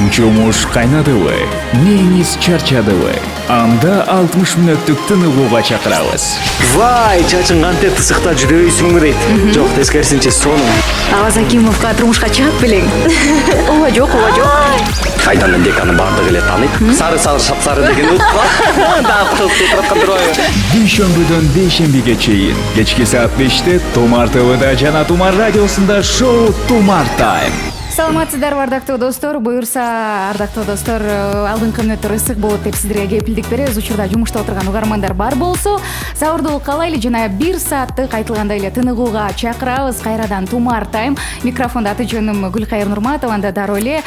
Жумуш кайнадыбы, неңиз чарчадыбы? Анда 60 мүнөттүк тыныгууга чакырабыз. Вай, чачың кантип тысыкта жүрөйсүңбү дейт. Жок, тескерисинче сонун. Аваз Акимовго турмушка чыгып белең. Ооба жок. Кайдан деканы бардыгы эле тааныйт. Сары шапсары деген утка. Дагы кылып аткан турбайбы? Дүйшөмбүдөн бейшембиге чейин кечки саат 5-те Тумар ТВда жана Тумар радиосунда шоу Тумар Тайм. Саламатсыздарбы ардактуу достор, буюрса ардактуу достор, алдыңкы мүнөттөр ысык болот деп сиздерге кепилдик беребиз. Учурда жумушта отурган угармандар бар болсо, сабырдуулук каалайлы жана 1 сааттык айтылгандай эле тыныгууга чакырабыз. Кайрадан Тумар Тайм. Микрофонда аты жөнүм Гүлкайыр Нурматова, анда дароо эле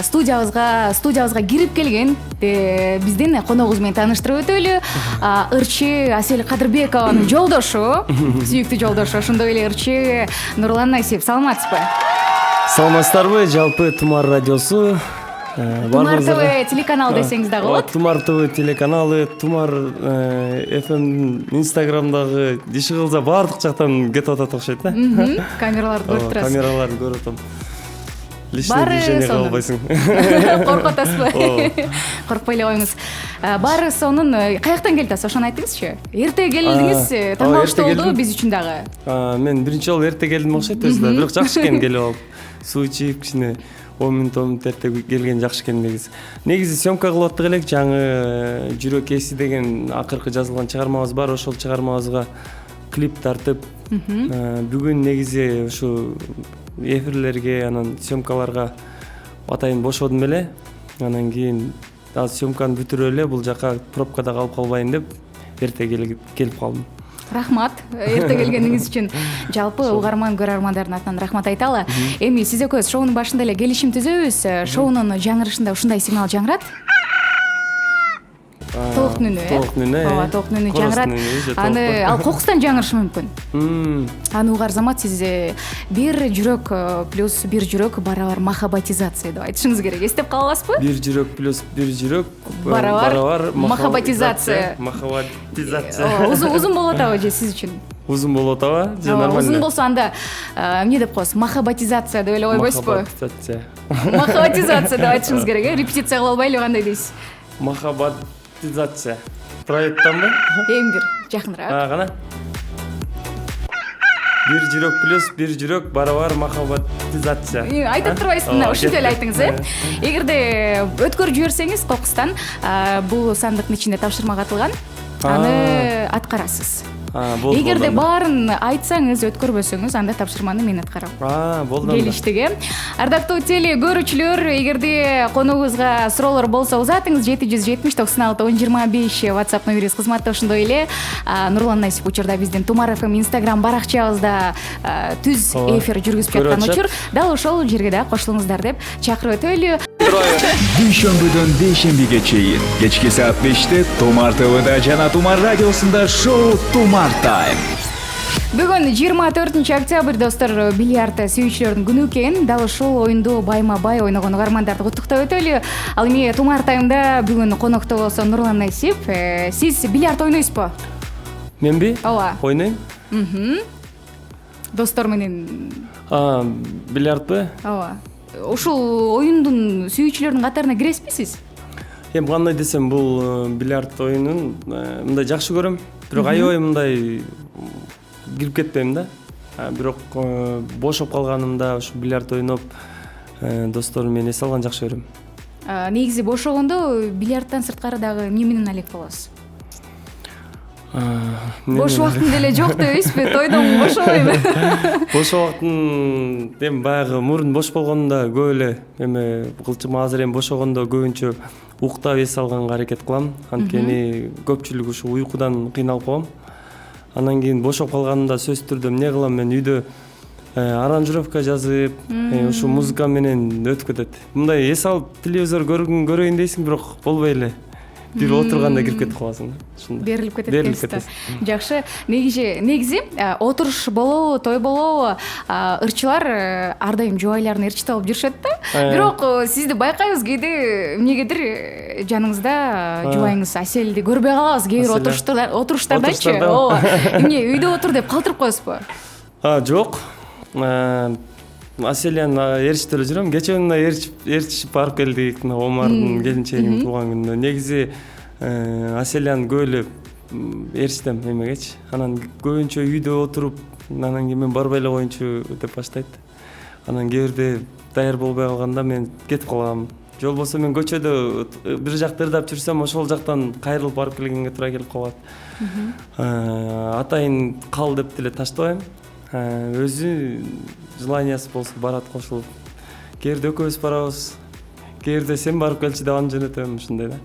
студиябызга кирип келген биздин коногубуз менен тааныштырып өтөлү. Ырчы Асель Кадырбекованын жолдошу, сүйүктүү жолдошу, ошондой эле ырчы Нурлан Насип. Саламатсызбы? Саламатсыздарбы, жалпы Тумар радиосу. Тумар ТВ телеканалы десеңиз дагы болот. Тумар ТВ телеканалы, Тумар FM Инстаграмдагы иши кылса баардык жактан кетип атат окшойт да. Камераларды көрүп турасыз. Камераларды көрүп атам. Личный движение кыла албайсың. Коркуп атасызбы? Коркпой эле коюңуз. Баары сонун каяктан келип атасыз? Ошону айтыңызчы. Эрте келдиңиз, таңдалыштуу болду биз үчүн дагы. Мен биринчи жолу эрте келдим окшойт өзү да, бирок жакшы экен келип алып. Суу ичип, кичине 10 мүнөт эрте келген жакшы экен негизи. Негизи съемка кылып аттык элек, жаңы Жүрөк эси деген акыркы жазылган чыгармабыз бар. Ошол чыгармабызга клип тартып, бүгүн негизи ушу эфирлерге, анан съемкаларга атайын бошодум эле. Анан кийин азыр съемканы бүтүрүп эле бул жака пробкада калып калбайын деп эрте келип калдым. Рахмат, эрте келгениңиз үчүн. Жалпы угарман көрөрмандардын атынан рахмат айталы. Эми сиз экөөбүз шоунун башында эле келишим түзөбүз. Шоунун жаңырышында ушундай сигнал жаңырат. Толуктун үнү, ооба, толуктун үнү жаңырат. Аны ал кокустан жаңырышы мүмкүн. Аны угар замат сиз бир жүрөк плюс бир жүрөк барабар махабатизация деп айтышыңыз керек. Эстеп каласызбы? Бир жүрөк плюс бир жүрөк барабар махабатизация. Узун болот абы же сиз үчүн? Узун болот абы же нормально? Узун болсо анда эмне деп коесуз? Махабатизация деп эле койбойсузбу? Махабатизация деп айтышыңыз керек, репетиция кыла албайлы кандай дейсиз? Махабатизация. Проекттанбы? Эң бир жакыныраак. Кана. Бир жүрөк плюс бир жүрөк барабар махабатизация. Айтып турбайсыз, мына ушинтип эле айтыңыз, Эгерде өткөрүп жиберсеңиз кокустан, бул сандыктын ичинде тапшырма катылган. Аны аткарасыз. Эгерде баарын айтсаңыз, өткөрбөсөңүз, анда тапшырманы мен аткарам. Болду. Келиштиги. Ардактуу теле көрүүчүлөр, эгерде коногубузга суроолор болсо узатыңыз 770 96 1025 WhatsApp номерибиз кызматта. Ошондой эле Нурлан Насип учурда биздин Тумар FM Instagram баракчабызда түз эфир жүргүзүп жаткан учур. Дал ошол жерге да кошулуңуздар деп чакырып өтөлү. Дүйшөмбүдөн бейшембиге чейин кечки саат 5-те Тумар ТВда жана Тумар радиосунда шоу Тумар Тайм. Бүгүн 24 октябрь достор, бильярд сүйүүчүлөрдүн күнү экен. Дал ушул оюнду байма-бай ойногон угармандарды куттуктап өтөлү. Ал эми Тумар Таймда бүгүн конокто болсо Нурлан Насип. Сиз бильярд ойнойсузбу? Менби? Ооба. Ойнойм. Достор менен. Бильярдбы? Ооба. Ушул оюндун сүйүүчүлөрдүн катарына киресизби сиз? Эми кандай десем, бул бильярд оюнун мындай жакшы көрөм. Бирок аябай мындай кирип кетпейм да. Бирок бошоп калганымда ушу бильярд ойноп досторум менен эс алган жакшы көрөм. Негизи бошогондо бильярдтан сырткары дагы эмне менен алек болосуз? Бош убактым деле жок дебейсизби? Тойдон бошобойм. Бош убактым эми баягы мурун бош болгондо көп эле эме кылчым, азыр эми бошогондо көбүнчө уктап эс алганга аракет кылам. Анткени көпчүлүк ушу уйкудан кыйналып калам. Анан кийин бошоп калганымда сөзсүз түрдө эмне кылам, мен үйдө аранжировка жазып, ушу музыка менен өтүп кетет. Мындай эс алып телевизор көрөйүн дейсиң, бирок болбой эле. Бир отурганда кирип кетип каласың да. Ушундай. Берилип кетет. Жакшы. Негизи отуруш болобу, той болобу, ырчылар ар дайым жубайларын ээрчитип алып жүрүшөт да. Бирок сизди байкайбыз, кээде эмнегедир жаныңызда жубайыңыз Аселди көрбөй калабыз. Кээ бир отуруштардачы. Ооба. Эмне үйдө отур деп калтырып коесузбу? Жок. Аселияны Эрчтте эле жүрөм. Кече күнү Эрч барып келдик, Омардын келинчегинин туулган күнүнө. Негизи Аселияны көп эле Эрчтем эмегечи. Анан көбүнчө үйдө отуруп, анан кийин мен барбай эле коеюнчу деп баштайт. Анан кээ бирде даяр болбой калганда мен кетип калам. Же болбосо мен көчөдө бир жакта ырдап жүрсөм, ошол жактан кайрылып барып келгенге туура келип калат. Атайын кал деп деле таштабайм. Өзү желаниясы болсо барат, кошулуп. Кээ бирде экөөбүз барабыз. Кээ бирде сен барып келчи деп аны жөнөтөм, ушундай да.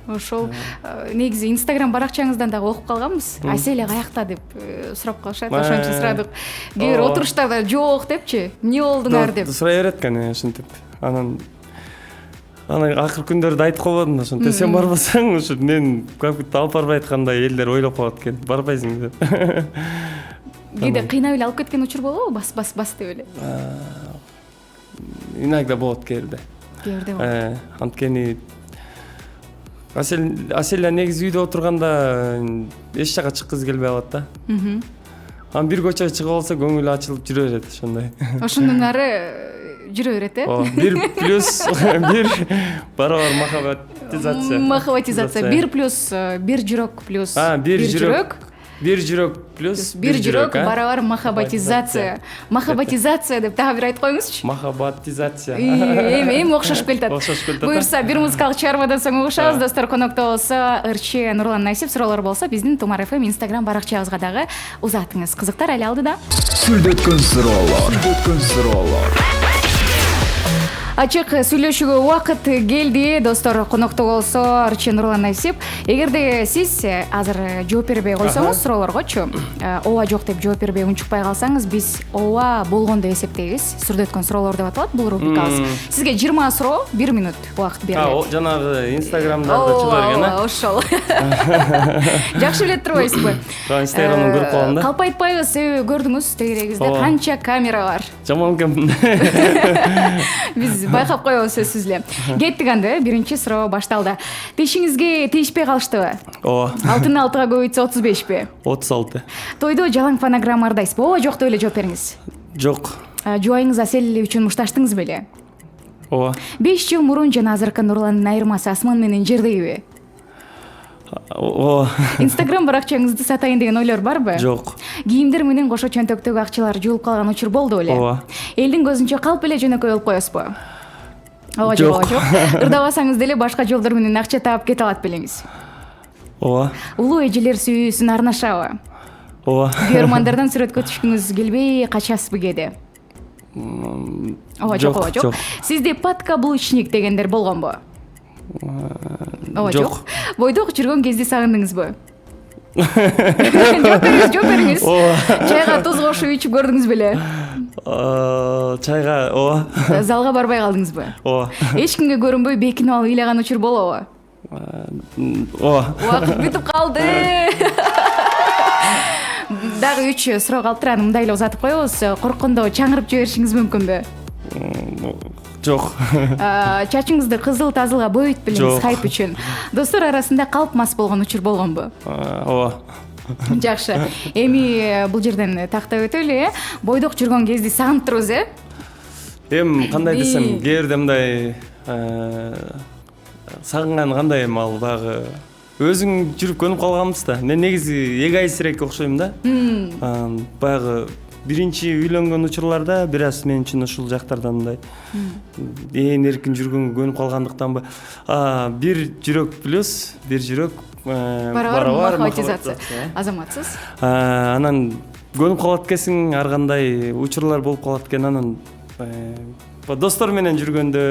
Ошол негизи Instagram баракчаңыздан дагы окуп калганбыз. Аселия каякта деп сурап калышат. Ошон үчүн сурадык. Кээ бир отуруштарда жок депчи. Эмне болдуңар деп. Сурай берет экен ушинтип. Анан акыркы күндөрдө айтып койбодум да, ошонтип сен барбасаң, ушу мен компьютерди алып барбай аткандай элдер ойлоп коет экен. Барбайсың деп. Кээде кыйнап эле алып кеткен учур болобу? Бас деп эле. Иногда болот кээ бирде. Кээ бирде болот. Анткени Аселия негизи үйдө отурганда эч жака чыккызы келбей калат да. Анан бир көчөгө чыгып алса көңүлү ачылып жүрө берет ошондой. Ошондон ары жүрө берет, Бир плюс бир барабар махаббатизация. Махаббатизация. Бир плюс бир жүрөк плюс бир жүрөк. Бир жүрөк плюс бир жүрөк барабар махаббатизация. Махаббатизация деп дагы бир айтып коюңузчу. Махаббатизация. Эми окшошуп келатат. Окшошуп келатат. Буюрса бир музыкалык чыгармадан соң угушабыз. Достор, конокто болсо Ырчы Нурлан Насип, суроолор болсо биздин Тумар FM Instagram баракчабызга дагы узатыңыз. Кызыктар эле алдыда. Сүлдөткөн суроолор. Ачык сүйлөшүүгө убакыт келди. Достор, конокто болсо Ырчы Нурлан Насип. Эгерде сиз азыр жооп бербей койсоңуз суроолоргочу, ооба жок деп жооп бербей унчукпай калсаңыз, биз ооба болгон деп эсептейбиз. Сүрдөткөн суроолор деп аталат бул рубрикабыз. Сизге 20 суроо, 1 минут убакыт берилет. Жанагы Instagram'да чыга берген, Ошол. Жакшы билет турбайсызбы? Instagram'ын көрүп калгам да. Калп айтпайбыз, себеби көрдүңүз, тегерегизде канча камера бар. Жаман экен. Биз байкап коебуз сөзсүз эле. Кеттик анда, биринчи суроо башталды. Тешиңизге тийишпей калыштыбы? Ооба. Алтын алтыга көбөйтсө 35пи? 36. Тойдо жалаң фонограмма ырдайсызбы? Ооба жок деп эле жооп бериңиз. Жок. Жубайыңыз Аселия үчүн мушташтыңызбы эле? Ооба. 5 жыл мурун жана азыркы Нурландын айырмасы асман менен жердейби? Ооба. Instagram баракчаңызды сатайын деген ойлор барбы? Жок. Кийимдер менен кошо чөнтөктөгү акчалар жуулуп калган учур болду беле? Ооба. Элдин көзүнчө калп эле жөнөкөй болуп коесузбу? Ооба жок. Ырдабасаңыз деле башка жолдор менен акча таап кете алат белеңиз. Ооба. Улуу эжелер сүйүүсүн арнашабы? Ооба. Күйөрмандардан сүрөткө түшкүңүз келбей качасызбы кээде? Ооба жок. Сизде подкаблучник дегендер болгонбу? Ооба жок. Бойдок жүргөн кезде сагындыңызбы? Жооп бериңиз. Чайга туз кошуп ичип көрдүңүз беле? Чайга, ооба. Залга барбай калдыңызбы? Ооба. Эч кимге көрүнбөй бекинип алып ыйлаган учур болобу? Ооба. Убакыт бүтүп калды. Дагы 3 суроо калыптыр, мындай эле узатып коебуз. Корккондо чаңырып жиберишиңиз мүмкүнбү? Жок. Чачыңызды кызыл тазылга бойойт белеңиз хайп үчүн. Достор арасында калп мас болгон учур болгонбу? Ооба. Жакшы. Эми бул жерден тактап өтөлү, бойдок жүргөн кезди сагынып турбуз, Эми кандай десем, кээ бирде мындай сагынган кандай ал баягы өзүң жүрүп көнүп калганбыз да. Мен негизи эгоистирээк окшойм да. Баягы биринчи үйлөнгөн учурларда бир аз мен үчүн ушул жактардан мындай эркин жүргөнгө көнүп калгандыктанбы, бир жүрөк плюс бир жүрөк барабар махаббатизация. Азаматсыз. Анан көнүп калат экенсиң, ар кандай учурлар болуп калат экен. Анан достор менен жүргөндө,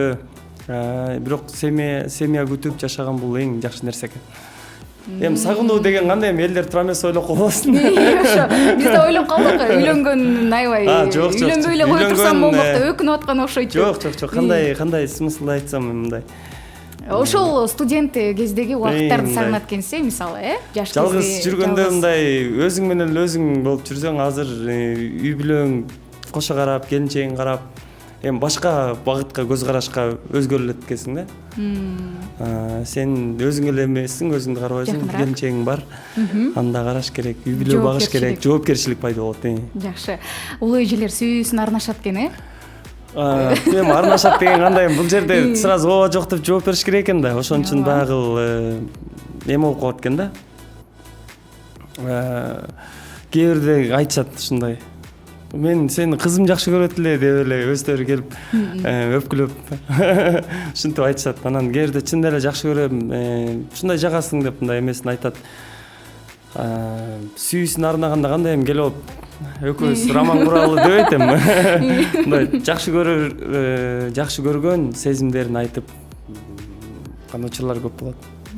бирок семья күтүп жашаган бул эң жакшы нерсе экен. Эми сагынуу деген кандай, элдер туура эмес ойлоп калбасын. Ошо, биз да ойлоп калдык, үйлөнгөн аябай. Жок. Үйлөнбөй эле коюп турсам болмок деп өкүнүп аткан окшойт. Жок. Кандай смыслда айтсам мындай. Ошол студент кездеги убакыттарды сагынат экенсиз, мисалы, жаш кезде. Жалгыз жүргөндө мындай өзүң менен өзүң болуп жүрсөң, азыр үй бүлөң кошо карап, келинчегиң карап, эми башка багытка көз карашка өзгөрүлөт экенсиң да. Сен өзүң эле эмессиң, өзүңдү карабайсың, келинчегиң бар. Анда караш керек, үй бүлө багыш керек, жоопкерчилик пайда болот. Жакшы. Улуу эжелер сүйүүсүн арнашат экен, Эми арнашат деген кандай, бул жерде сразу ооба жок деп жооп бериш керек экен да. Ошон үчүн дагы эме болуп калат экен да. Кээ бирде айтышат ушундай. Мен сени кызым жакшы көрөт эле деп эле өздөрү келип өпкүлөп ушинтип айтышат. Анан кээ бирде чын эле жакшы көрөм, ушундай жагасың деп мындай эмесин айтат. Сүйүүсүн арнаганда кандай эми келип экөөбүз роман куралы дебейт эми. Мындай жакшы көргөн сезимдерин айтып кандай учурлар көп болот.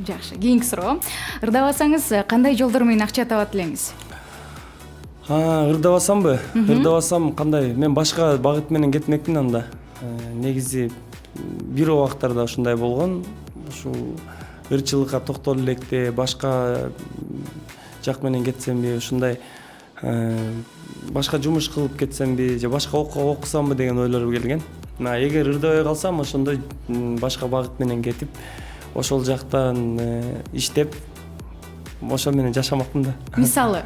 Жакшы. Кийинки суроо. Ырдабасаңыз кандай жолдор менен акча табат элеңиз? Ырдабасамбы? Ырдабасам кандай? Мен башка багыт менен кетмекмин анда. Негизи бир убактарда ушундай болгон. Ушул ырчылыкка токтоло электе башка жак менен кетсемби, ушундай башка жумуш кылып кетсемби, же башка окусамбы деген ойлор келген. Эгер ырдабай калсам, ошондо башка багыт менен кетип, ошол жактан иштеп, ошол менен жашамакмын да. Мисалы,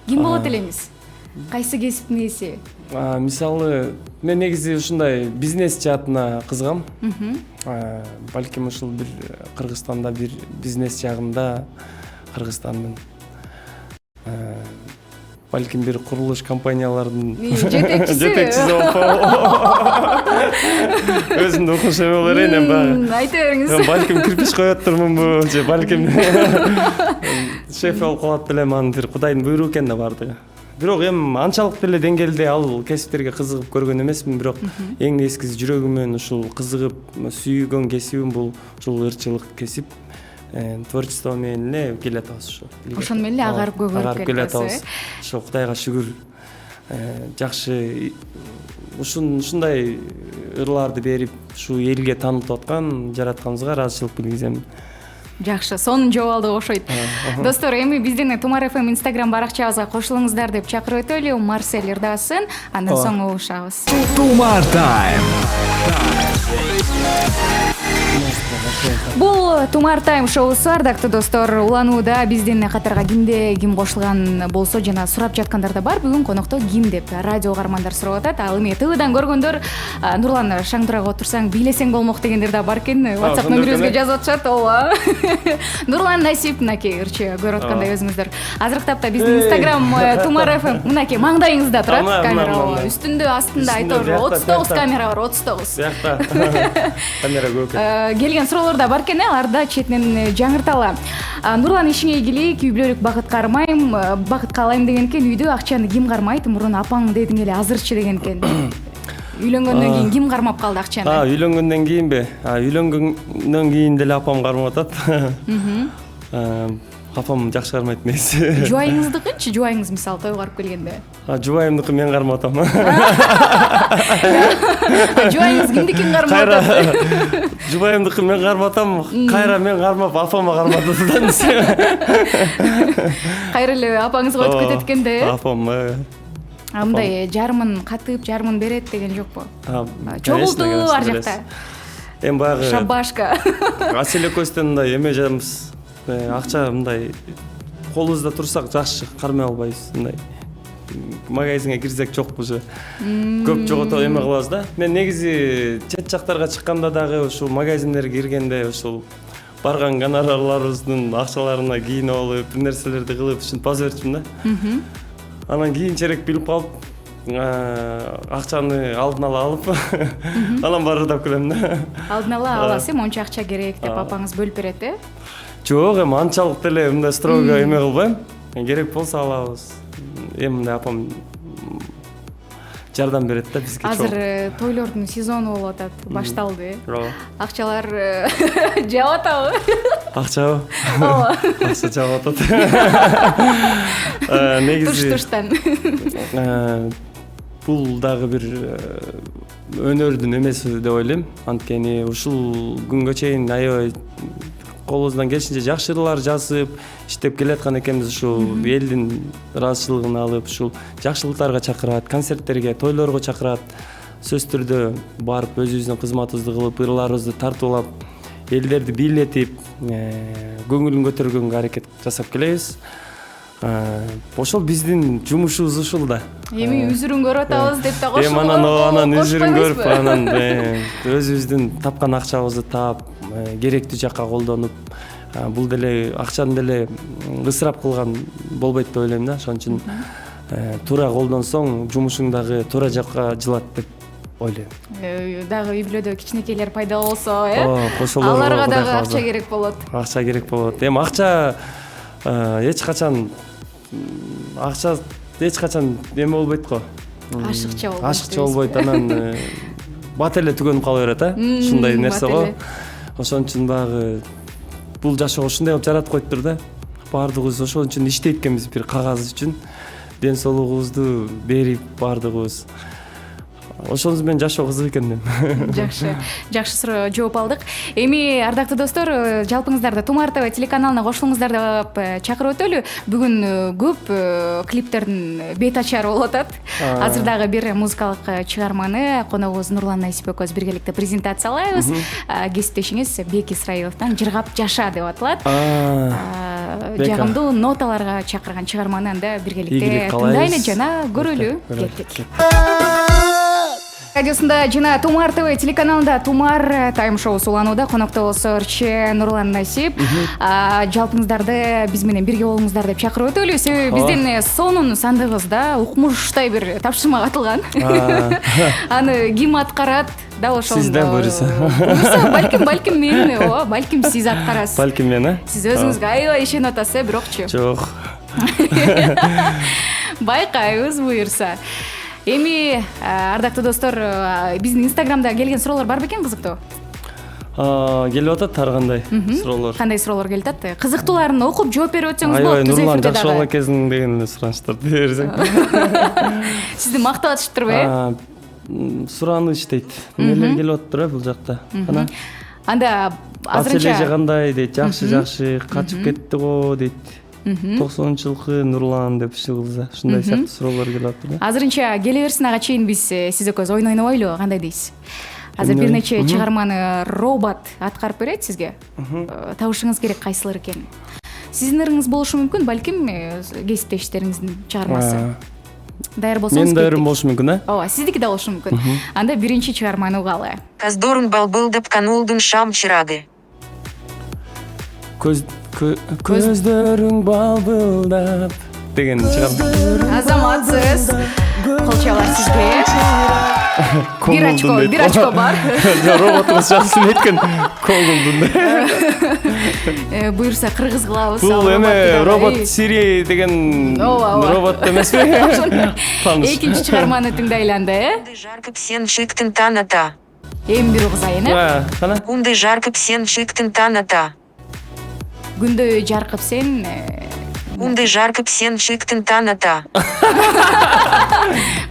ким болот элеңиз? Кайсы кесиптин ээси? Мисалы, мен негизи ушундай бизнес жаатына кызыгам. Балким ушул бир Кыргызстанда бир бизнес жагында Кыргызстандын балким бир курулуш компаниялардын жетекчиси болуп өзүмдү укмуш эме болор эми баягы. Айта бериңиз. Балким кирпич коёт турмунбу, же балким шеф болуп калат белем, анын бир Кудайдын буйругу экен да бардыгы. Бирок эми анчалык деле деңгээлде ал кесиптерге кызыгып көргөн эмесмин, бирок эң нескиси жүрөгүмөн ушул кызыгып сүйгөн кесибим бул ушул ырчылык кесип. Творчество менен эле келатабыз ушу. Ошону менен эле агарып көгөрүп келатабыз. Ошо Кудайга шүгүр. Жакшы ушундай ырларды берип, ушу элге таанытып аткан жаратканыбызга ыраазычылык билгизем. Жакшы, сонун жооп алдык окшойт. Достор, эми биздин Тумар FM Instagram баракчабызга кошулуңуздар деп чакырып өтөлү. Марсель ырдасын, андан соң угушабыз. Тумар Тайм. Бул Тумар Тайм шоусу, ардактуу достор, уланууда. Биздин катарга кимде ким кошулган болсо жана сурап жаткандар да бар. Бүгүн конокто ким деп радио каармандар сурап атат. Ал эми ТВдан көргөндөр Нурлан шаңдырага отурсаң бийлесең болмок дегендер да бар экен. WhatsApp номерибизге жазып атышат. Ооба. Нурлан Насип мынакей ырчы көрүп аткандай өзүңүздөр. Азыркы тапта биздин Instagram Тумар FM мынакей маңдайыңызда турат камера. Үстүндө, астында айтор 39 камера бар, 39. Биякта камера көп. Келген суроолор да бар экен, аларды четинен жаңырталы. Нурлан ишиңе ийгилик, үй бүлөлүк багыт кармайм, багыт каалайм деген экен. Үйдө акчаны ким кармайт? Мурун апаң дедиң эле, азырчы деген экен. Үйлөнгөндөн кийин ким кармап калды акчаны? Үйлөнгөндөн кийинби? Үйлөнгөндөн кийин деле апам кармап атат. Апам жакшы кармайт негизи. Жубайыңыздыкынчы? Жубайыңыз мисалы тойго барып келгенде. Жубайымдыкы мен кармап атам. Жубайыңыз кимдикин кармап атат? Жубайымдыкы мен кармап атам. Кайра мен кармап, апама кармап атат. Кайра эле апаңызга өтүп кетет экен да. Апам Мындай жарымын катып, жарымын берет деген жокпу? Чогулту ар жакта. Эми баягы шабашка. Аселе көстөн мындай эме жабыз. Акча мындай колубузда турсак жакшы кармай албайбыз. Мындай магазинге кирсек жокпу же. Көп жогото эме кылабыз да. Мен негизи чет жактарга чыкканда дагы ушул магазиндерге киргенде ушул барган гонорарларыбыздын акчаларына кийинип алып, бир нерселерди кылып, ушинтип база берчүмүн да. Анан кийинчерээк билип калып, акчаны алдын ала алып, анан барып ырдап келем да. Алдын ала аласыз, монча акча керек деп апаңыз бөлүп берет, Жок, эми анчалык деле мындай строго эме кылбайм. Керек болсо алабыз. Эми мындай апам жардам берет да бизге. Азыр тойлордун сезону болуп атат, башталды. Акчалар жаап атабы? Акчабы? Ооба. Акча жаап атат. Негизи туштан. Бул дагы бир өнөрдүн эмеси деп ойлойм. Анткени ушул күнгө чейин аябай колубуздан келишинче жакшы ырлар жазып, иштеп келаткан экенбиз. Ушул элдин ыраазычылыгын алып, ушул жакшылыктарга чакырат, концерттерге, тойлорго чакырат. сөзсүз түрдө барып өзүбүздүн кызматыбызды кылып, ырларыбызды тартуулап, элдерди бийлетип, көңүлүн көтөргөнгө аракет жасап келебиз. Ошол биздин жумушубуз ушул да. Эми үзүрүн көрүп атабыз деп да кошуп анан үзүрүн көрүп, анан өзүбүздүн тапкан акчабызды таап, керектүү жакка колдонуп, бул деле акчаны деле ысырап кылган болбойт деп ойлойм да. Ошон үчүн туура колдонсоң, жумушуң дагы туура жакка жылат деп ойлойм. Дагы үй бүлөдө кичинекейлер пайда болсо, аларга дагы акча керек болот. Акча керек болот. Эми акча эч качан эме болбойт го. Ашыкча болбойт. Анан бат эле түгөнүп кала берет, ушундай нерсе го. Ошон үчүн баягы бул жашоо ушундай кылып жаратып коюптур да. Баардыгыбыз ошон үчүн иштейт экенбиз, бир кагаз үчүн. Ден соолугубузду берип баардыгыбыз. Ошонуз менен жашоо кызык экен дейм. Жакшы суроо жооп алдык. Эми ардактуу достор, жалпыңыздарды Тумар ТВ телеканалына кошулуңуздар деп чакырып өтөлү. Бүгүн көп клиптердин бет ачары болуп атат. Азыр дагы бир музыкалык чыгарманы коногубуз Нурлан Насипбекович биргеликте презентациялайбыз. Кесиптешиңиз Бек Исраиловдон Жыргап жаша деп аталат. Жагымдуу ноталарга чакырган чыгарманы анда биргеликте тыңдайлы жана көрөлү. Кеттик. Радиосунда жана Тумар ТВ телеканалында Тумар тайм шоу суланууда. Конокто болсо ырчы Нурлан Насип. Жалпыңыздарды биз менен бирге болуңуздар деп чакырып өтөлү. Себеби биздин сонун сандыгыбызда укмуштай бир тапшырма катылган. Аны ким аткарат? Да ошол. Сиз да буюрса. Балким мен, балким сиз аткарасыз. Балким мен, Сиз өзүңүзгө аябай ишенип атасыз, бирокчу. Жок. Байкайбыз буюрса. Эми ардактуу достор, биздин инстаграмда келген суроолор бар бекен кызыктуу? Келип атат ар кандай суроолор. Кандай суроолор келип атат? Кызыктууларын окуп жооп берип өтсөңүз болот. Нурлан жакшы бала кезиң деген суранычтарды берсең. Сизди мактап атыштырбы? Сураныч дейт. Нелер келип атыптыр бул жакта. Анда азырынча Атележе кандай дейт, жакшы, качып кетти го дейт. 90-жылкы Нурлан деп чыгылса, ушундай сыяктуу суроолор келип атат. Азырынча келе берсин, ага чейин биз сиз экөөбүз ойнойнобойлу, кандай дейсиз? Азыр бир нече чыгарманы робот аткарып берет сизге. Табышыңыз керек кайсылар экенин. Сиздин ырыңыз болушу мүмкүн, балким кесиптештериңиздин чыгармасы. Даяр болсоңуз. Мен даярым болушу мүмкүн, Ооба, сиздики да болушу мүмкүн. Анда биринчи чыгарманы угалы. Каздорун балбылдап кануулдун шам чырагы. Көздөрүң балбылдап деген чыгарма. Азаматсыз. Колчалар сизге. Бир очко бар. Роботубуз жакшы эткен колдун. Буюрса кыргыз кылабыз. Бул эме робот Сири деген робот эмеспи? Экинчи чыгарманы тыңдайлы анда, Унды жаркып сен шыктың таната. Эми бир угузайын, Кана? Унды жаркып сен шыктың таната. Күндө жаркып сен. Унды жаркып сен шыктың таната.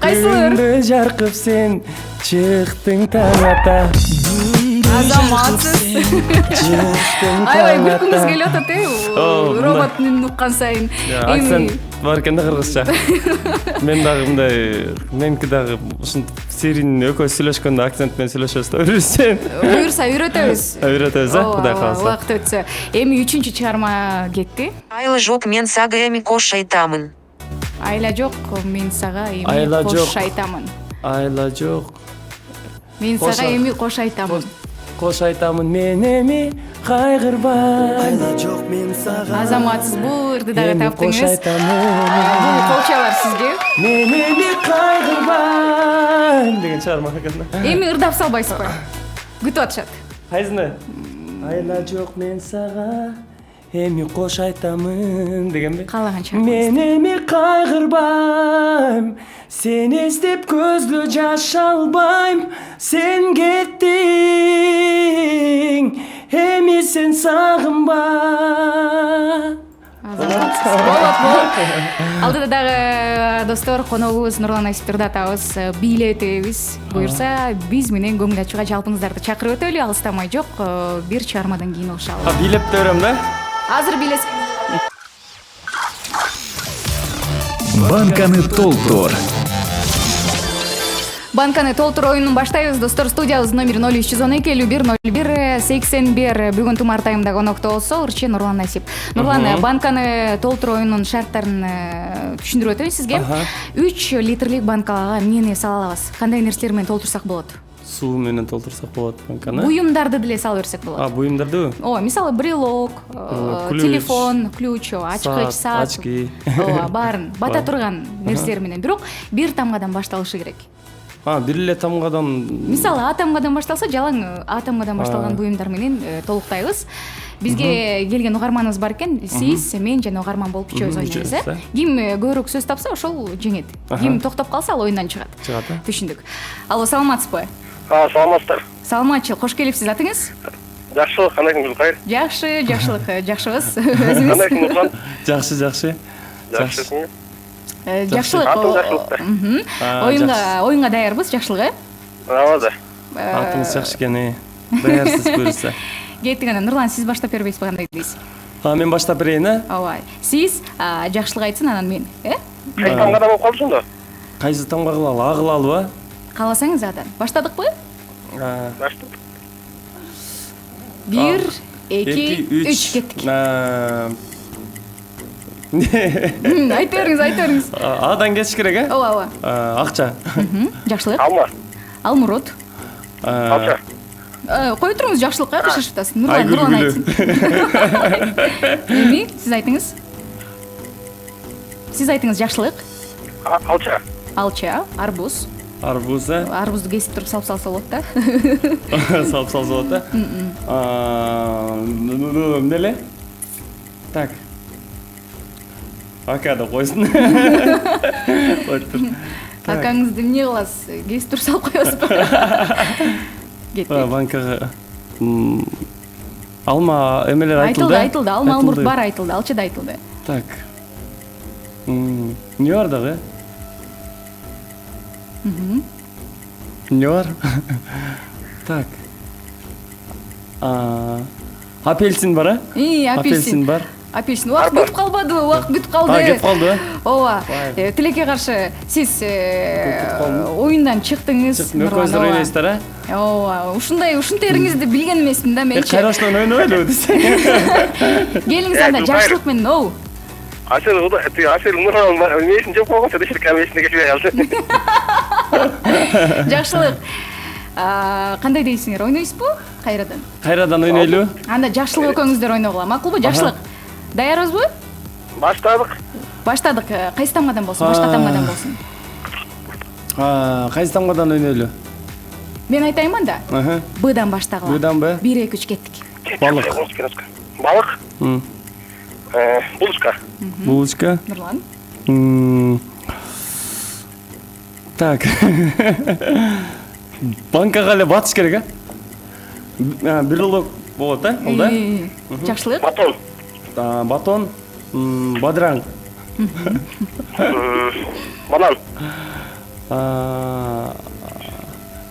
Кайсылыр? Күндө жаркып сен чыктың таң ата. Азаматсыз. Аябай күлкүңүз келип атат, роботун уккан сайын. Акцент бар экен да кыргызча. Мен дагы мындай, меники дагы ушинтип Сирин экөөбүз сүйлөшкөндө акцент менен сүйлөшөбүз да, үйрөнсөм. Буюрса үйрөтөбүз. Үйрөтөбүз, Кудай кааласа. Убакыт өтсө. Эми үчүнчү чыгарма кетти. Айла жок мен сага эми кош айтамын. Айла жок, мен сага эми Айла кош жок. айтамын. Айла жок. Мен сага эми кош айтамын. Кош айтамын, мен эми кайгырбай. Айла жок мен сага. Азаматсыз бул ырды дагы Эми кош таптыңыз. айтамын. Бул колчалар сизге. Мен эми кайгырбай деген чыгарма экен да. Эми ырдап салбайсызбы? Күтүп атышат. Кайсыны? Айла жок мен сага эми кош айтамын дегенби? Каалаганча. Мен эми кайгырбайм, сен эстеп көздү жаш албайм. Сен кеттиң, эми сен сагынба. Болот. Алдыда дагы достор, коногубуз Нурлан Насиптерди атабыз, бийлетебиз. Буюрса, биз менен көңүл ачууга жалпыңыздарды чакырып өтөлү. Алыстамай жок, бир чыгармадан кийин угушалы. Бийлеп берем да. Азыр бийлесиң. Банканы толтур. Банканы толтур оюнун баштайбыз. Достор, студиябыз номер 0312 01 81. Бүгүн тумар таймда конокто болсо Урчи Нурлан Насип. Нурлан, банканы толтур оюнунун шарттарын түшүндүрүп өтөйүн сизге. 3 литрлик банкага эмнени сала алабыз? Кандай нерселер менен толтурсак болот? Суу менен толтурсак болот банканы. Буюмдарды деле салып берсек болот. Буюмдарды? Мисалы брелок, телефон, ключ, ачкыч, саат. Очки. Баарын бата турган нерселер менен. Бирок бир тамгадан башталышы керек. Бир эле тамгадан. Мисалы А тамгадан башталса, жалаң А тамгадан башталган буюмдар менен толуктайбыз. Бизге келген угарманыбыз бар экен. Сиз, мен жана угарман болуп үчөөбүз ойнойбуз, Ким көбүрөөк сөз тапса, ошол жеңет. Ким токтоп калса, ал ойундан чыгат. Түшүндүк. Алло, саламатсызбы? Саламатсыздар. Саламатчылык, кош келипсиз. Атыңыз? Жакшылык, кандайсыңыз, кайыр? Жакшылык, жакшыбыз. Өзүңүз? Кандайсың, Нурлан? Жакшы. Жакшысың? Жакшылык. Атым жакшылыкта. Оюнга даярбыз, жакшылык, Ооба. Атыңыз жакшы экен, даярсыз көрүнсө. Кеттик, анан Нурлан, сиз баштап бербейсизби, кандай дейсиз? Мен баштап берейин, Ооба. Сиз жакшылык айтсын, анан мен, Кайсы тамгада болуп калдың да? Кайсы тамга кылалы, А кылалыбы? Кааласаңыз адан. Баштадыкпы? Баштадык. 1, 2, 3 кеттик. Айта бериңиз. Адан кетиш керек, Ооба. Акча. Жакшылык. Алма. Алмурут. Алча. Кой турыңуз, жакшылыкка кышышып атасыз. Нурлан айтсын. Эми сиз айтыңыз. Сиз айтыңыз, жакшылык. Алча. Алча, арбуз. Арбуз, Арбузду кесип туруп салып салса болот да. Салып болот да. Эмнеле? Так. Акада койсун. Акаңызды эмне кыласыз? Кесип туруп салып коесузбу? Кетти. Банкага алма эмелер айтылды. Айтылды. Алма, алмурт бар айтылды. Алча да айтылды. Так. Эмне бар дагы? Эмне бар? Так. Апельсин бар, Апельсин бар. Апельсин. Убакыт бүтүп калбады. Кетип калды. Ооба. Тилекке каршы сиз оюндан чыктыңыз. Экөөңүздөр ойнойсуздар, Ооба. Ушунтериңизди билген эмесмин да мен. Кайраштан ойнобойлу десең. Келиңиз анда жакшылык менен. Асел Нурлан эмесин жеп койгон, сен эшик эмесине кетпей калды. Жакшылык. Кандай дейсиңер? Ойнойсузбу? Кайрадан ойнойлу. Анда жакшылык экөөңүздөр ойногула. Макулбу? Жакшылык. Даярбызбы? Баштадык. Кайсы тамгадан болсун? Башка тамгадан болсун. Кайсы тамгадан ойнойлу? Мен айтайын анда. Бдан баштагыла. Бдан бы? 1, 2, 3 кеттик. Балык. Балык. Булочка. Нурлан. Так. Банкага эле батыш керек, Брелок болот, Алда? Жакшылык. Батон. Бадыраң. Банан.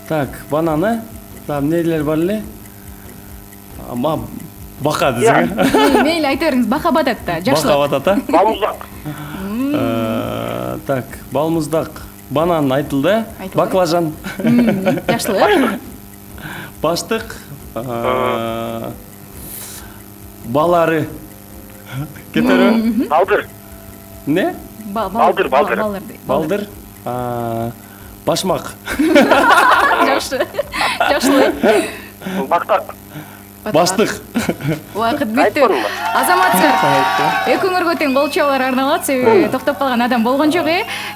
Так, бананы. Эмнелер бар эле? Бака десең. Мейли, айта бериңиз. Бака батат да. Жакшылык. Бака батат, Балмуздак. Так, балмуздак. Банан айтылды. Баклажан. Жакшылык. Баштык. Балары. Кетерби? Балдыр. Не? Балдыр. Балдыр. Башмак. Жакшы. Жакшылык. Бактак. Баштык. Убакыт бүттү. Азаматсыздар. Экөөңөргө тең кол чабуулар арналат. Себеби токтоп калган адам болгон жок,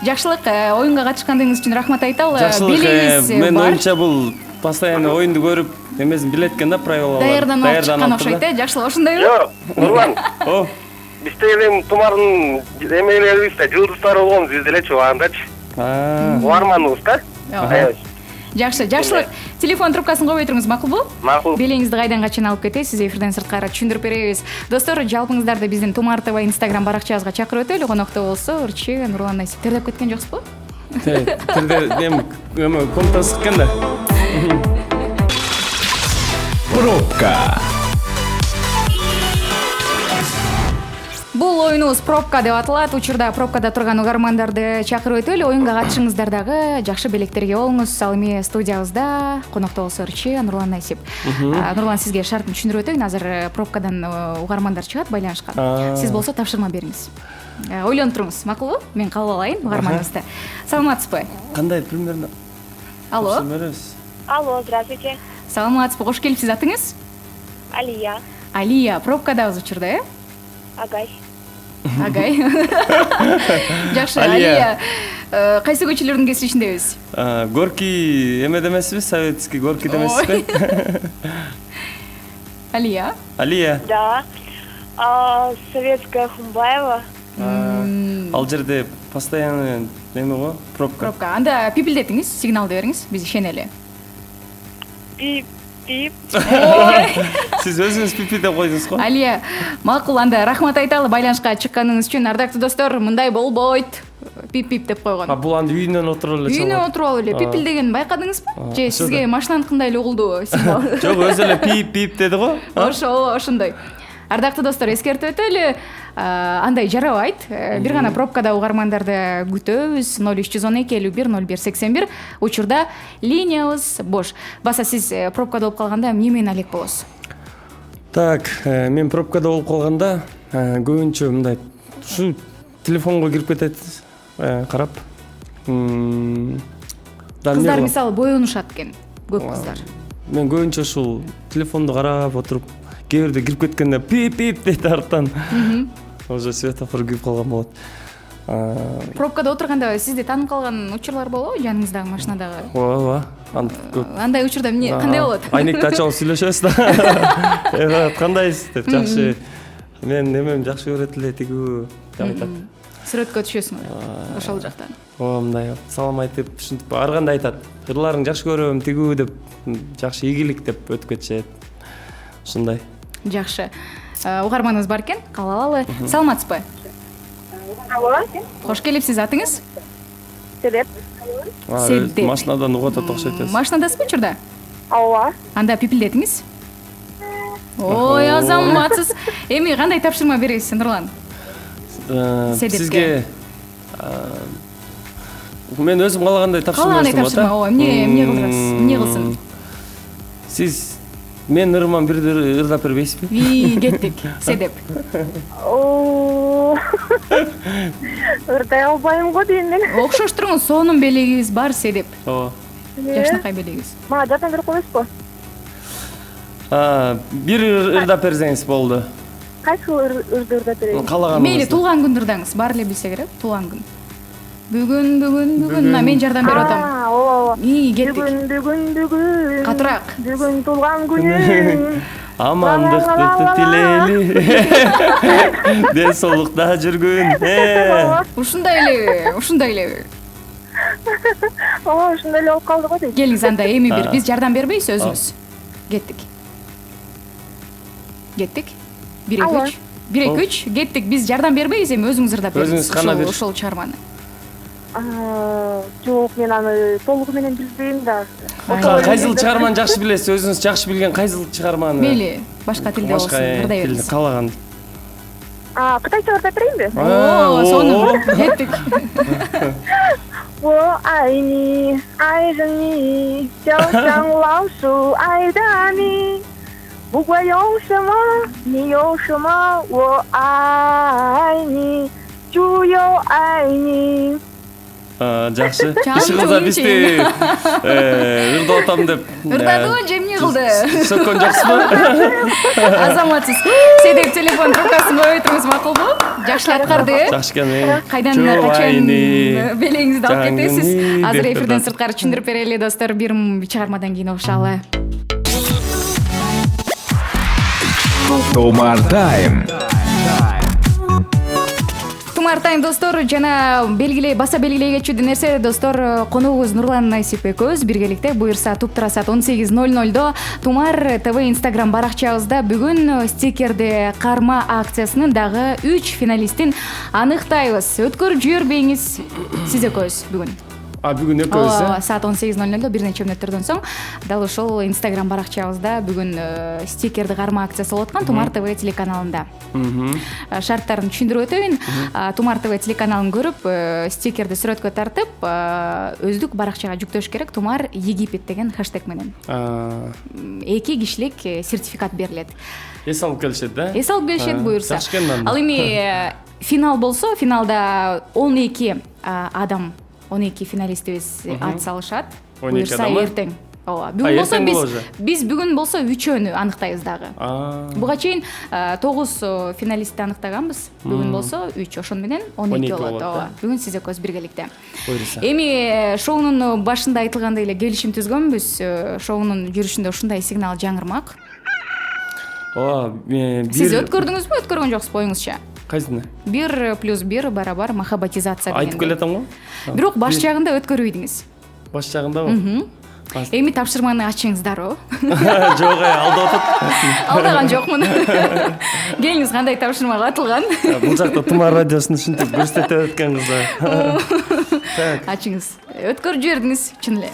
Жакшылык, оюнга катышкандыгыңыз үчүн рахмат айталы. Жакшылык, мен оюнча бул постоянно оюнду көрүп, эмесин билет экен да, правилаларды. Даярданып чыккан окшойт, Жакшылык, ошондойбу? Жок, Нурлан. Бизде эле тумардын эмелерибизде жылдыздар болгон, биз делечи андачы. Уарманыбыз да? Жакшы, Жакшылык. Телефон трубкасын койбой туруңуз, макулбу? Макул. Белеңизди кайдан качан алып кетесиз, эфирден сырткары түшүндүрүп беребиз. Достор, жалпыңыздарды биздин Тумар ТВ Instagram баракчабызга чакырып өтөлү. Конокто болсо Урчи Нурлан Насип. Тердеп кеткен жоксузбу? Терде комната ысык экен да. Пробка. Бул оюнубуз пробка деп аталат. Учурда пробкада турган угармандарды чакырып өтөлү. Оюнга катышыңыздар дагы жакшы белектерге болуңуз. Ал эми студиябызда конокто болсо Нурлан Насип. Нурлан, сизге шартын түшүндүрүп өтөйүн. Азыр пробкадан угармандар чыгат байланышкан. Сиз болсо тапшырма бериңиз. Ойлонуп туруңуз, макулбу? Мен кабыл алайын угарманыбызды. Саламатсызбы? Кандай примерно? Алло. Алло, здравствуйте. Саламатсызбы? Кош келипсиз. Атыңыз? Алия. Алия, пробкадабыз учурда, Агай. Агай. Жакшы, Алия. Кайсы көчөлөрдүн кесилишиндебиз? Горки эме демесизби? Советский Горки демесизби? Алия. Алия. Да. Советская Хумбаева. Ал жерде постоянно неме го? Пробка. Анда пипилдетиңиз, сигналды бериңиз, биз ишенели. Пип. Сиз өзүңүз пипи деп койдуңуз го? Алия, макул, анда рахмат айталы байланышка чыкканыңыз үчүн. Ардактуу достор, мындай болбойт. Пип деп койгон. Бул анда үйүнөн отуруп эле чалат. Үйүнөн отуруп алып эле пипилдегенин байкадыңызбы? Же сизге машинанын кандай эле угулду сигнал? Жок, өзү эле пип деди го. Ошондой. Ардактуу достор, эскертип өтөлү. Андай жарабайт. Бир гана пробкада угармандарды күтөбүз. 0312 51 01 81. Учурда линиябыз бош. Баса, сиз пробкада болуп калганда эмне менен алек болосуз? Так, мен пробкада болуп калганда көбүнчө мындай ушу телефонго кирип кетет, карап. Кыздар мисалы боюнушат экен, көп кыздар. Мен көбүнчө ушул телефонду карап отуруп, кээ бирде кирип кеткенде пип дейт арттан. Уже светофор күйүп калган болот. Пробкада отурганда сизди таанып калган учурлар болобу жаныңыздагы машинадагы? Ооба, көп. Андай учурда эмне кандай болот? Айнекти ачып алып сүйлөшөбүз да. Кандайсыз деп, жакшы. Мен немем жакшы көрөт эле тигүү деп айтат. Сүрөткө түшөсүңөр ошол жактан. Ооба, мындай салам айтып, ушинтип ар кандай айтат. Ырларың жакшы көрөм, тигүү деп, жакшы ийгилик деп өтүп кетишет. Ушундай. Жакшы. Угарманыбыз бар экен, кабыл алалы. Саламатсызбы? Алло. Кош келипсиз. Атыңыз? Седеп. Седеп. Машинадан угатат окшойт. Машинадасызбы учурда? Ооба. Анда пипилдетиңиз. Ой, азаматсыз. Эми кандай тапшырма бересиз, Нурлан? Сизге мен өзүм каалагандай тапшырма берсем болот. Ооба, эмне кыласыз? Эмне кылсын? Сиз мен ырман бирди ырдап бербейсизби? Кеттик. Седеп. Ырдай албайм го дейм мен. Окшош туруңуз, сонун белегибиз бар, Седеп. Ооба. Жакшынакай белегибиз. Мага жардам берип коесузбу? Бир ырдап берсеңиз болду. Кайсы ырды ырдап берейин? Каалаганыңызды. Мейли, туулган күн ырдаңыз, баары эле билсе керек, туулган күн. Бүгүн, мен жардам берип атам. Ооба. Кеттик. Бүгүн. Катыраак. Бүгүн туулган күнүң. Амандыкты тилейли. Ден соолукта жүргүн. Ушундай эле. Ооба, ушундай эле болуп калды го дейт. Келиңиз, анда эми бир биз жардам бербейбиз өзүбүз. Кеттик. 1 2 3 кеттик. Биз жардам бербейбиз, эми өзүңүз ырдап бериңиз. Өзүңүз кана бир. Ошол чыгарманы. Жок, мен аны толугу менен билбейм да. Кайсыл чыгарманы жакшы билесиз? Өзүңүз жакшы билген кайсыл чыгарманы? Мейли, башка тилде болсун, ырдай бериңиз. Каалаган. Кытайча ырдап берейинби? Сонун. Кеттик. 我爱你，爱着你，就像老鼠爱大米。不管有什么，你有什么，我爱你，就又爱你。 Жакшы. Киши кыздар бизди ырдап атам деп. Ырдадыбы же эмне кылды? Сөккөн жоксузбу? Азаматсыз. Седеп телефон трубкасын коюп туруңуз, макулбу? Жакшы аткарды. Жакшы экен. Кайдан качан белеңизди алып кетесиз? Азыр эфирден сырткары түшүндүрүп берели достор. Бир чыгармадан кийин угушалы. Томар Тайм. Тумар Тайм достор, жана баса белгилей кетчү нерсе достор, коногубуз Нурлан Насип экөөбүз биргеликте буюрса туптура саат 18:00 Тумар ТВ Instagram баракчабызда бүгүн стикерди карма акциясынын дагы 3 финалистин аныктайбыз. Өткөрүп жибербеңиз. Сиз экөөбүз бүгүн. Бүгүн экөөбүз саат 18:00 бир нече мүнөттөрдөн соң дал ошол Instagram баракчабызда бүгүн стикерди карма акциясы болуп аткан Тумар ТВ телеканалында. Шарттарын түшүндүрүп өтөйүн. Тумар ТВ телеканалын көрүп, стикерди сүрөткө тартып, өздүк баракчага жүктөш керек. Тумар Египет деген хэштег менен. 2 кишилик сертификат берилет. Эс алып келишет да? Эс алып келишет буюрса. Жакшы экен. Ал эми финал болсо, финалда 12 адам, 12 финалистибиз ат салышат. Буюрса эртең. Ооба. Бүгүн болсо биз бүгүн болсо 3-өнү аныктайбыз дагы. Буга чейин 9 финалистти аныктаганбыз. Бүгүн болсо 3, ошон менен 12 болот. Ооба. Бүгүн сиз экөөбүз биргеликте. Эми шоунун башында айтылгандай эле келишим түзгөнбүз. Шоунун жүрүшүндө ушундай сигнал жаңырмак. Ооба, Сиз өткөрдүңүзбү, өткөргөн жоксузбу оюңузча? Кайсыны? 1+1 барабар махаббатизация деген. Айтып келатам го. Бирок баш жагында өткөрбөйдүңүз. Баш жагындабы? Эми тапшырманы ачыңыздарбы? Жок, алдап атат. Алдаган жокмун. Келиңиз, кандай тапшырма атылган? Бул жакта Тумар радиосун ушинтип көрсөтүп өткөн кыздар. Ачыңыз. Өткөрүп жибердиңиз, чын эле.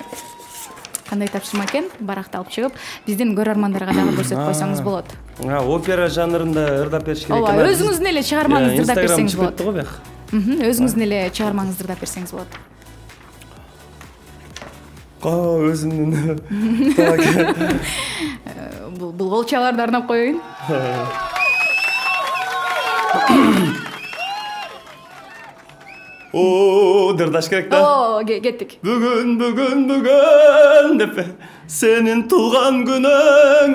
Кандай тапшырма экен? Баракты алып чыгып, биздин көрөрмандарга дагы көрсөтүп койсоңуз болот. Опера жанрында ырдап бериш керек экен. Ооба, өзүңүздүн эле чыгармаңызды ырдап берсеңиз болот. Инстаграм чыгып кетти го бияк. Өзүңүздүн эле чыгармаңызды ырдап берсеңиз болот. Өзүмдүн. Бул голчаларды арнап коеюн. Дырдаш керек да. Кеттик. Бүгүн деп сенин туулган күнүң,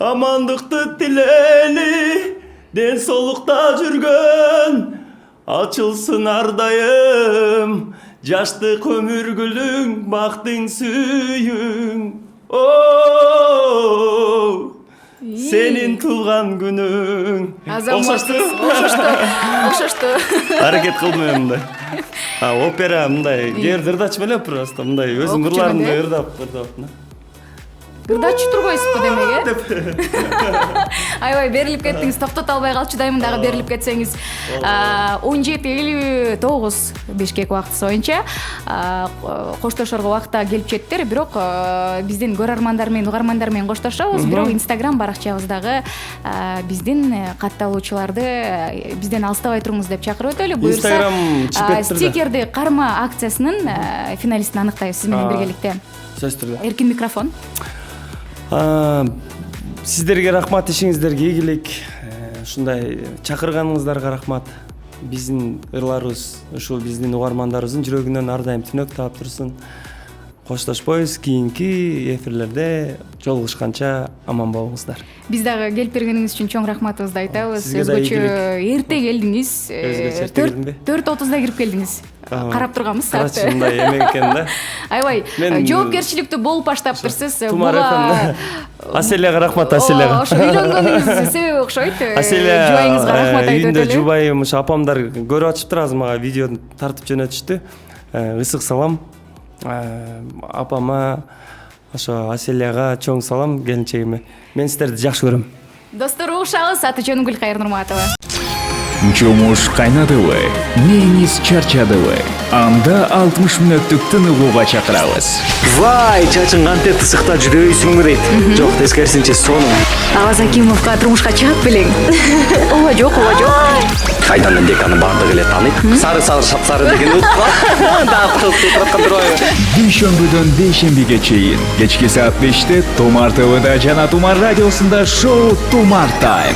амандыкты тилели, ден соолукта жүргөн, ачылсын ар дайым, жаштык өмүр гүлүң, бактың сүйүң. Сенин туулган күнүң. Окшошту. Аракет кылдым мындай. Опера мындай ырдачмын эле просто мындай өзүм ырларымды ырдап. Ырдачы турбайсызбы демек, Аябай берилип кеттиңиз, токтото албай калчудаймын дагы берилип кетсеңиз. 17:59 Бишкек убактысы боюнча коштошорго убакта келип жеттер, бирок биздин көрөрмандар менен, угармандар менен коштошобуз, бирок Instagram баракчабыздагы биздин катталуучуларды бизден алыстабай туруңуз деп чакырып өтөлү. Буюрса, стикерди карма акциясынын финалистин аныктайбыз сиз менен биргеликте. Сөз түрдө. Эркин микрофон. Сиздерге рахмат, ишиңиздерге ийгилик. Ушундай чакырганыңыздарга рахмат. Биздин ырларыбыз ушул биздин угармандарыбыздын жүрөгүнөн ар дайым түнөк таап турсун. Коштошпойбуз, кийинки эфирлерде жолугушканча аман болуңуздар. Биз дагы келип бергениңиз үчүн чоң рахматыбызды айтабыз. Өзгөчө эрте келдиңиз. 4:30 кирип келдиңиз. Карап турганбыз саатты. Мындай эмек экен да. Аябай жоопкерчиликтүү болуп баштаптырсыз. Буга Аселияга рахмат, Аселияга. Ошо үйлөнгөнүңүздүн себеби окшойт. Жубайыңызга рахмат айтып өтөлү. Үйүндө жубайым, ошо апамдар көрүп атышыптыр, азыр мага видеону тартып жөнөтүштү. Ысык салам. Апама, ошо Аселияга чоң салам, келинчегиме. Мен сиздерди жакшы көрөм. Достор, угушабыз. Аты жөнүм Гүлкайыр Нурматова. Жумуш кайнадыбы, неңиз чарчадыбы? Анда 60 мүнөттүк тыныгууга чакырабыз. Вай, чачың кантип ысыкта жүрөйсүңбү дейт. Жок, тескерисинче сону. Аваз Акимовго турмушка чыгып белең. Ооба, жок. Кайдан элек аны баардыгы эле тааныйт. Сары сапсары деген өтүп калды. Дагы турган турбайбы? Дүйшөмбүдөн дейшембиге чейин кечки саат 5-те Тумар ТВда жана Тумар радиосунда шоу Тумар Тайм.